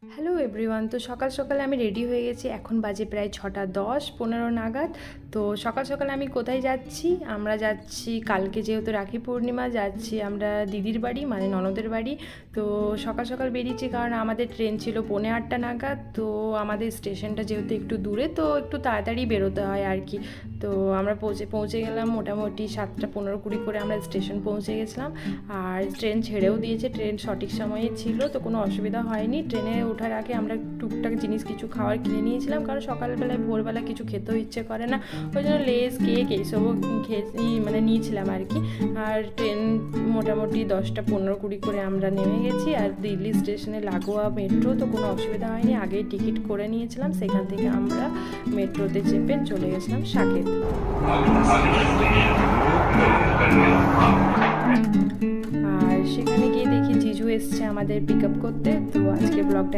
Hello everyone, তো সকাল সকাল আমি রেডি হয়ে গেছি। এখন বাজে প্রায় 6:10 15 নাগাদ। তো সকাল সকাল আমি কোথায় যাচ্ছি? আমরা যাচ্ছি কালকে, যেহেতু রাখি পূর্ণিমা, যাচ্ছি আমরা দিদির বাড়ি, মানে ননদের বাড়ি। তো সকাল সকাল বেরিয়েছি কারণ আমাদের ট্রেন ছিল 7:45 নাগাদ। তো আমাদের স্টেশনটা যেহেতু একটু দূরে, তো একটু তাড়াতাড়ি বেরোতে হয় আর কি। তো আমরা পৌঁছে গেলাম মোটামুটি 7:15-20 করে আমরা স্টেশন পৌঁছে গেছিলাম। আর ট্রেন ছেড়েও দিয়েছে, ট্রেন সঠিক সময়ে ছিল, তো কোনো অসুবিধা হয়নি। ট্রেনে ওঠার আগে আমরা টুকটাক জিনিস কিছু খাওয়ার কিনে নিয়েছিলাম, কারণ সকালবেলায় ভোরবেলা কিছু খেতেও ইচ্ছে করে না, ওই জন্য লেস কেক এইসবও মানে নিয়েছিলাম আর কি। আর ট্রেন মোটামুটি 10:15-20 করে আমরা নেমে গেছি। আর দিল্লি স্টেশনে লাগোয়া মেট্রো, তো কোনো অসুবিধা হয়নি, আগেই টিকিট করে নিয়েছিলাম। সেখান থেকে আমরা মেট্রোতে চেপে চলে গেছিলাম সাকেত। আর সেখানে গিয়ে দেখি জিজু এসছে আমাদের পিক আপ করতে। তো আজকে ব্লগটা